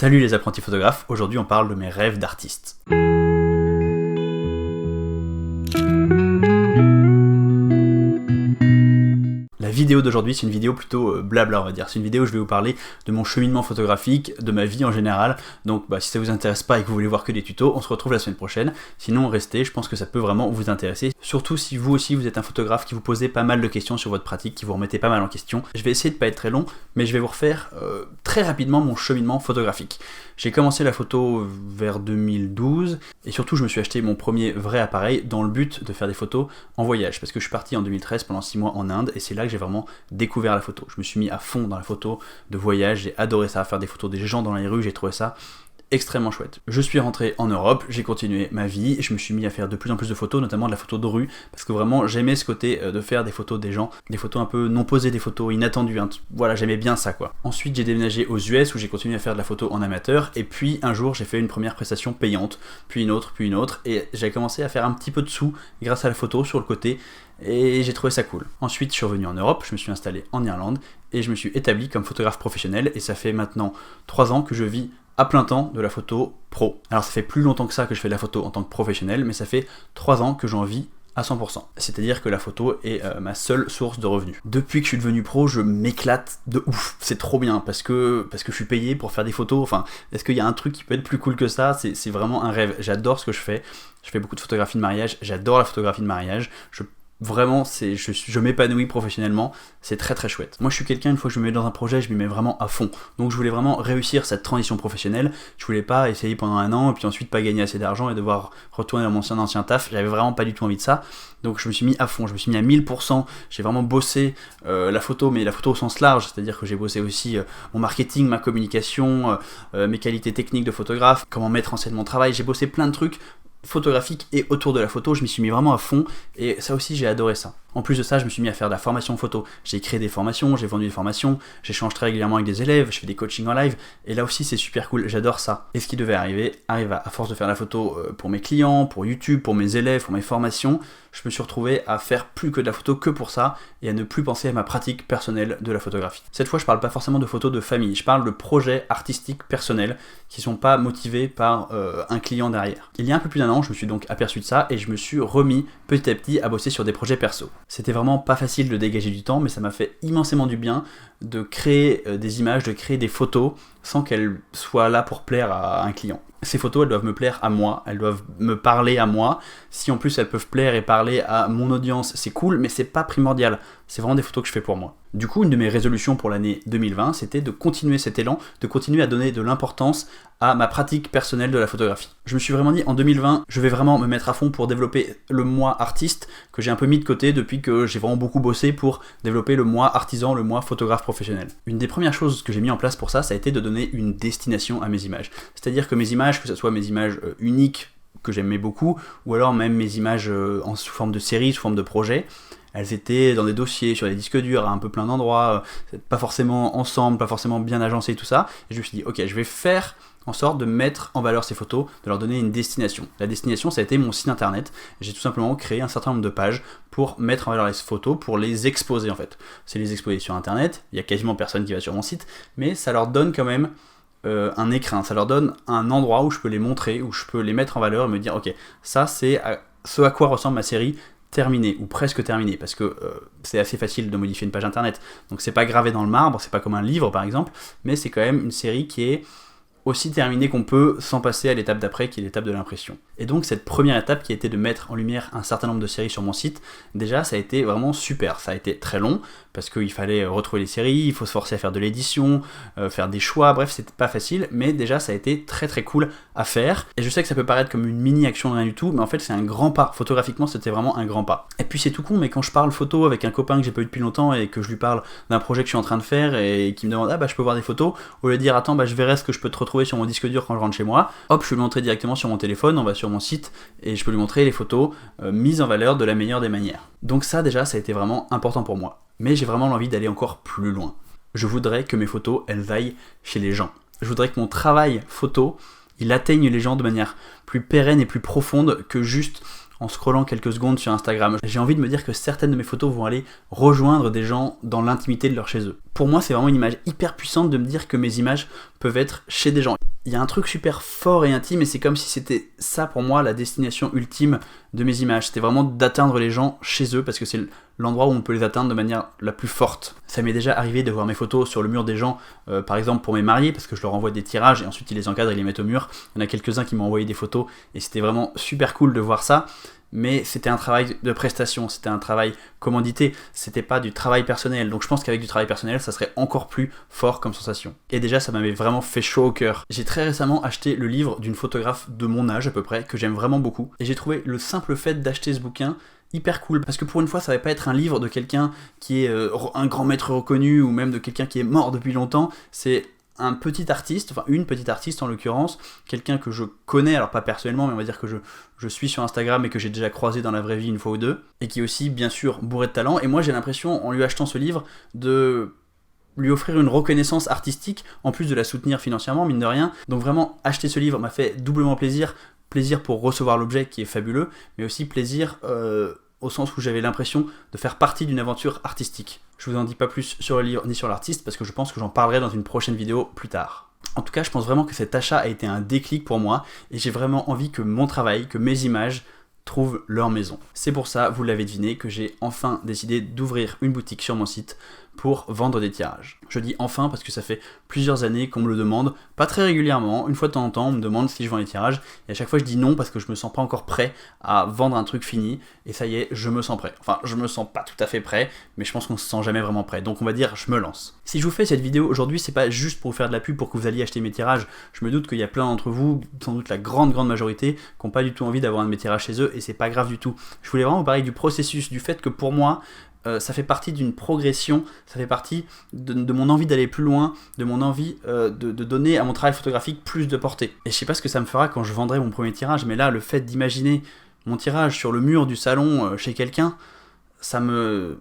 Salut les apprentis photographes, aujourd'hui on parle de mes rêves d'artiste. La vidéo d'aujourd'hui, c'est une vidéo plutôt blabla, on va dire. C'est une vidéo où je vais vous parler de mon cheminement photographique, de ma vie en général. Donc si ça vous intéresse pas et que vous voulez voir que des tutos, on se retrouve la semaine prochaine. Sinon, restez, je pense que ça peut vraiment vous intéresser. Surtout si vous aussi vous êtes un photographe qui vous posez pas mal de questions sur votre pratique, qui vous remettez pas mal en question. Je vais essayer de pas être très long, mais je vais vous refaire très rapidement mon cheminement photographique. J'ai commencé la photo vers 2012 et surtout je me suis acheté mon premier vrai appareil dans le but de faire des photos en voyage parce que je suis parti en 2013 pendant 6 mois en Inde et c'est là que j'ai vraiment découvert la photo. Je me suis mis à fond dans la photo de voyage, j'ai adoré ça, faire des photos des gens dans les rues, j'ai trouvé ça extrêmement chouette. Je suis rentré en Europe, j'ai continué ma vie, je me suis mis à faire de plus en plus de photos, notamment de la photo de rue, parce que vraiment j'aimais ce côté de faire des photos des gens, des photos un peu non posées, des photos inattendues, hein. Voilà, j'aimais bien ça quoi. Ensuite j'ai déménagé aux US où j'ai continué à faire de la photo en amateur, et puis un jour j'ai fait une première prestation payante, puis une autre, et j'ai commencé à faire un petit peu de sous grâce à la photo sur le côté, et j'ai trouvé ça cool. Ensuite je suis revenu en Europe, je me suis installé en Irlande, et je me suis établi comme photographe professionnel, et ça fait maintenant 3 ans que je vis à plein temps de la photo pro. Alors ça fait plus longtemps que ça que je fais de la photo en tant que professionnel, mais ça fait 3 ans que j'en vis à 100%. C'est-à-dire que la photo est ma seule source de revenus. Depuis que je suis devenu pro, je m'éclate de ouf. C'est trop bien parce que je suis payé pour faire des photos. Enfin, est-ce qu'il y a un truc qui peut être plus cool que ça? C'est vraiment un rêve. J'adore ce que je fais. Je fais beaucoup de photographie de mariage. J'adore la photographie de mariage. Vraiment, je m'épanouis professionnellement, c'est très très chouette. Moi je suis quelqu'un, une fois que je me mets dans un projet, je m'y mets vraiment à fond. Donc je voulais vraiment réussir cette transition professionnelle, je voulais pas essayer pendant 1 an et puis ensuite pas gagner assez d'argent et devoir retourner dans mon ancien taf, j'avais vraiment pas du tout envie de ça. Donc je me suis mis à fond, je me suis mis à 1000%, j'ai vraiment bossé la photo, mais la photo au sens large, c'est-à-dire que j'ai bossé aussi mon marketing, ma communication, mes qualités techniques de photographe, comment mettre en scène mon travail, j'ai bossé plein de trucs photographique et autour de la photo, je m'y suis mis vraiment à fond et ça aussi j'ai adoré ça. En plus de ça, je me suis mis à faire de la formation photo. J'ai créé des formations, j'ai vendu des formations, j'échange très régulièrement avec des élèves, je fais des coachings en live et là aussi c'est super cool, j'adore ça. Et ce qui devait arrive à force de faire la photo pour mes clients, pour YouTube, pour mes élèves, pour mes formations, je me suis retrouvé à faire plus que de la photo que pour ça et à ne plus penser à ma pratique personnelle de la photographie. Cette fois, je parle pas forcément de photos de famille, je parle de projets artistiques personnels qui sont pas motivés par un client derrière. Il y a un peu plus d'1 an, je me suis donc aperçu de ça et je me suis remis petit à petit à bosser sur des projets perso. C'était vraiment pas facile de dégager du temps, mais ça m'a fait immensément du bien de créer des images, de créer des photos sans qu'elles soient là pour plaire à un client. Ces photos, elles doivent me plaire à moi, elles doivent me parler à moi. Si en plus elles peuvent plaire et parler à mon audience, c'est cool, mais c'est pas primordial. C'est vraiment des photos que je fais pour moi. Du coup, une de mes résolutions pour l'année 2020, c'était de continuer cet élan, de continuer à donner de l'importance à ma pratique personnelle de la photographie. Je me suis vraiment dit, en 2020, je vais vraiment me mettre à fond pour développer le moi artiste, que j'ai un peu mis de côté depuis que j'ai vraiment beaucoup bossé pour développer le moi artisan, le moi photographe professionnel. Une des premières choses que j'ai mis en place pour ça, ça a été de donner une destination à mes images. C'est-à-dire que mes images, que ce soit mes images uniques, que j'aimais beaucoup, ou alors même mes images sous forme de série, sous forme de projet, elles étaient dans des dossiers, sur des disques durs, à un peu plein d'endroits, pas forcément ensemble, pas forcément bien agencés et tout ça. Et je me suis dit, ok, je vais faire en sorte de mettre en valeur ces photos, de leur donner une destination. La destination, ça a été mon site internet. J'ai tout simplement créé un certain nombre de pages pour mettre en valeur les photos, pour les exposer en fait. C'est les exposer sur internet, il y a quasiment personne qui va sur mon site, mais ça leur donne quand même un écrin, ça leur donne un endroit où je peux les montrer, où je peux les mettre en valeur et me dire, ok, ça c'est ce à quoi ressemble ma série terminée, ou presque terminée, parce que c'est assez facile de modifier une page internet, donc c'est pas gravé dans le marbre, c'est pas comme un livre par exemple, mais c'est quand même une série qui est aussi terminée qu'on peut sans passer à l'étape d'après qui est l'étape de l'impression. Et donc cette première étape qui a été de mettre en lumière un certain nombre de séries sur mon site, déjà ça a été vraiment super, ça a été très long parce qu'il fallait retrouver les séries, il faut se forcer à faire de l'édition, faire des choix, bref c'était pas facile, mais déjà ça a été très très cool à faire, et je sais que ça peut paraître comme une mini action de rien du tout, mais en fait c'est un grand pas, photographiquement c'était vraiment un grand pas. Et puis c'est tout con, mais quand je parle photo avec un copain que j'ai pas eu depuis longtemps et que je lui parle d'un projet que je suis en train de faire et qui me demande je peux voir des photos, au lieu de dire attends je verrai ce que je peux te retrouver sur mon disque dur quand je rentre chez moi, hop je peux lui montrer directement sur mon téléphone, on va sur mon site et je peux lui montrer les photos mises en valeur de la meilleure des manières. Donc ça déjà ça a été vraiment important pour moi. Mais j'ai vraiment l'envie d'aller encore plus loin. Je voudrais que mes photos, elles aillent chez les gens. Je voudrais que mon travail photo, il atteigne les gens de manière plus pérenne et plus profonde que juste en scrollant quelques secondes sur Instagram. J'ai envie de me dire que certaines de mes photos vont aller rejoindre des gens dans l'intimité de leur chez eux. Pour moi, c'est vraiment une image hyper puissante de me dire que mes images peuvent être chez des gens. Il y a un truc super fort et intime et c'est comme si c'était ça pour moi la destination ultime de mes images. C'était vraiment d'atteindre les gens chez eux parce que c'est l'endroit où on peut les atteindre de manière la plus forte. Ça m'est déjà arrivé de voir mes photos sur le mur des gens, par exemple pour mes mariés, parce que je leur envoie des tirages et ensuite ils les encadrent et les mettent au mur. Il y en a quelques-uns qui m'ont envoyé des photos et c'était vraiment super cool de voir ça. Mais c'était un travail de prestation, c'était un travail commandité, c'était pas du travail personnel. Donc je pense qu'avec du travail personnel, ça serait encore plus fort comme sensation. Et déjà, ça m'avait vraiment fait chaud au cœur. J'ai très récemment acheté le livre d'une photographe de mon âge à peu près, que j'aime vraiment beaucoup. Et j'ai trouvé le simple fait d'acheter ce bouquin hyper cool, parce que pour une fois ça va pas être un livre de quelqu'un qui est un grand maître reconnu, ou même de quelqu'un qui est mort depuis longtemps, c'est un petit artiste, enfin une petite artiste en l'occurrence, quelqu'un que je connais, alors pas personnellement, mais on va dire que je suis sur Instagram et que j'ai déjà croisé dans la vraie vie une fois ou deux, et qui est aussi bien sûr bourré de talent, et moi j'ai l'impression en lui achetant ce livre de lui offrir une reconnaissance artistique, en plus de la soutenir financièrement, mine de rien. Donc vraiment acheter ce livre m'a fait doublement plaisir pour recevoir l'objet qui est fabuleux, mais aussi plaisir au sens où j'avais l'impression de faire partie d'une aventure artistique. Je vous en dis pas plus sur le livre ni sur l'artiste parce que je pense que j'en parlerai dans une prochaine vidéo plus tard. En tout cas, je pense vraiment que cet achat a été un déclic pour moi et j'ai vraiment envie que mon travail, que mes images trouvent leur maison. C'est pour ça, vous l'avez deviné, que j'ai enfin décidé d'ouvrir une boutique sur mon site pour vendre des tirages. Je dis enfin parce que ça fait plusieurs années qu'on me le demande, pas très régulièrement, une fois de temps en temps on me demande si je vends des tirages, et à chaque fois je dis non parce que je me sens pas encore prêt à vendre un truc fini, et ça y est, je me sens prêt. Enfin, je me sens pas tout à fait prêt, mais je pense qu'on se sent jamais vraiment prêt, donc on va dire je me lance. Si je vous fais cette vidéo aujourd'hui, c'est pas juste pour vous faire de la pub pour que vous alliez acheter mes tirages, je me doute qu'il y a plein d'entre vous, sans doute la grande majorité, qui n'ont pas du tout envie d'avoir un de mes tirages chez eux, et c'est pas grave du tout. Je voulais vraiment vous parler du processus, du fait que pour moi, ça fait partie d'une progression, ça fait partie de mon envie d'aller plus loin, de mon envie de donner à mon travail photographique plus de portée. Et je sais pas ce que ça me fera quand je vendrai mon premier tirage, mais là, le fait d'imaginer mon tirage sur le mur du salon chez quelqu'un, ça me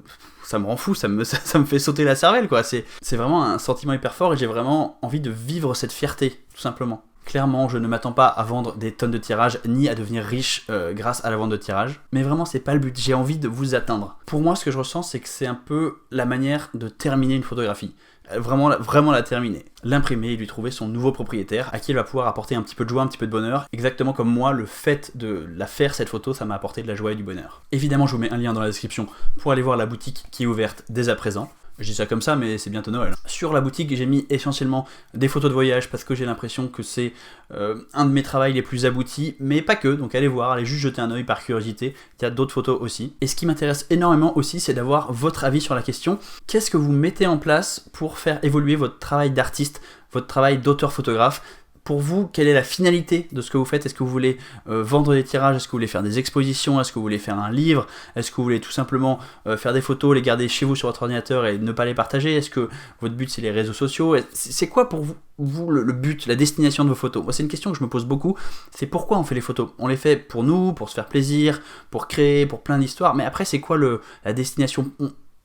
rend fou, ça me fait sauter la cervelle, quoi. C'est vraiment un sentiment hyper fort et j'ai vraiment envie de vivre cette fierté, tout simplement. Clairement, je ne m'attends pas à vendre des tonnes de tirages, ni à devenir riche grâce à la vente de tirages. Mais vraiment, c'est pas le but, j'ai envie de vous atteindre. Pour moi, ce que je ressens, c'est que c'est un peu la manière de terminer une photographie. Vraiment la terminer. L'imprimer et lui trouver son nouveau propriétaire, à qui elle va pouvoir apporter un petit peu de joie, un petit peu de bonheur. Exactement comme moi, le fait de la faire, cette photo, ça m'a apporté de la joie et du bonheur. Évidemment, je vous mets un lien dans la description pour aller voir la boutique qui est ouverte dès à présent. Je dis ça comme ça, mais c'est bientôt Noël. Sur la boutique, j'ai mis essentiellement des photos de voyage parce que j'ai l'impression que c'est un de mes travails les plus aboutis, mais pas que, donc allez voir, allez juste jeter un œil par curiosité, il y a d'autres photos aussi. Et ce qui m'intéresse énormément aussi, c'est d'avoir votre avis sur la question. Qu'est-ce que vous mettez en place pour faire évoluer votre travail d'artiste, votre travail d'auteur-photographe ? Pour vous, quelle est la finalité de ce que vous faites? Est-ce que vous voulez vendre des tirages? Est-ce que vous voulez faire des expositions? Est-ce que vous voulez faire un livre? Est-ce que vous voulez tout simplement faire des photos, les garder chez vous sur votre ordinateur et ne pas les partager? Est-ce que votre but c'est les réseaux sociaux? C'est quoi pour vous le but, la destination de vos photos? Moi, c'est une question que je me pose beaucoup, c'est pourquoi on fait les photos? On les fait pour nous, pour se faire plaisir, pour créer, pour plein d'histoires, mais après c'est quoi la destination?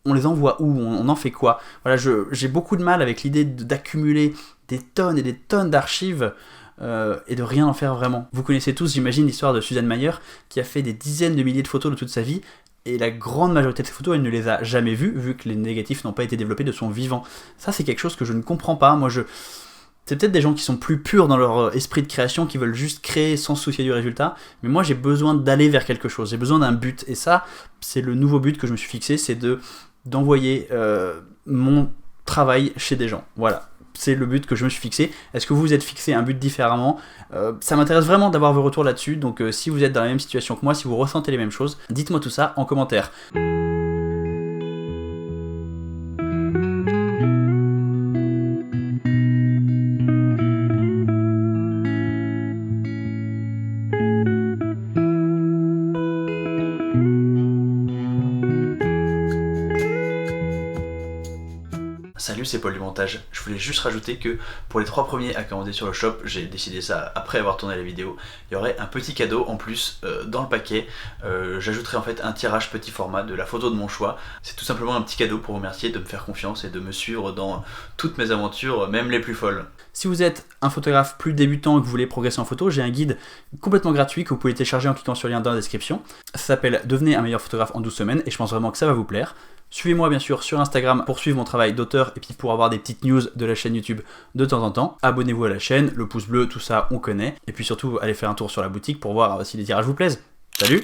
On les envoie où? On en fait quoi? Voilà, j'ai beaucoup de mal avec l'idée d'accumuler des tonnes et des tonnes d'archives et de rien en faire vraiment. Vous connaissez tous, j'imagine, l'histoire de Suzanne Mayer qui a fait des dizaines de milliers de photos de toute sa vie, et la grande majorité de ces photos, elle ne les a jamais vues, vu que les négatifs n'ont pas été développés de son vivant. Ça, c'est quelque chose que je ne comprends pas. Moi, c'est peut-être des gens qui sont plus purs dans leur esprit de création, qui veulent juste créer sans se soucier du résultat, mais moi, j'ai besoin d'aller vers quelque chose, j'ai besoin d'un but, et ça, c'est le nouveau but que je me suis fixé, c'est d'envoyer mon travail chez des gens. Voilà. C'est le but que je me suis fixé. Est-ce que vous vous êtes fixé un but différemment? Ça m'intéresse vraiment d'avoir vos retours là-dessus, donc si vous êtes dans la même situation que moi, si vous ressentez les mêmes choses, dites-moi tout ça en commentaire. Salut, c'est Paul du montage. Je voulais juste rajouter que pour les 3 premiers à commander sur le shop, j'ai décidé ça après avoir tourné la vidéo, il y aurait un petit cadeau en plus dans le paquet. J'ajouterai en fait un tirage petit format de la photo de mon choix. C'est tout simplement un petit cadeau pour vous remercier de me faire confiance et de me suivre dans toutes mes aventures, même les plus folles. Si vous êtes un photographe plus débutant et que vous voulez progresser en photo, j'ai un guide complètement gratuit que vous pouvez télécharger en cliquant sur le lien dans la description. Ça s'appelle Devenez un meilleur photographe en 12 semaines et je pense vraiment que ça va vous plaire. Suivez-moi bien sûr sur Instagram pour suivre mon travail d'auteur et puis pour avoir des petites news de la chaîne YouTube de temps en temps. Abonnez-vous à la chaîne, le pouce bleu, tout ça on connaît. Et puis surtout allez faire un tour sur la boutique pour voir si les tirages vous plaisent. Salut!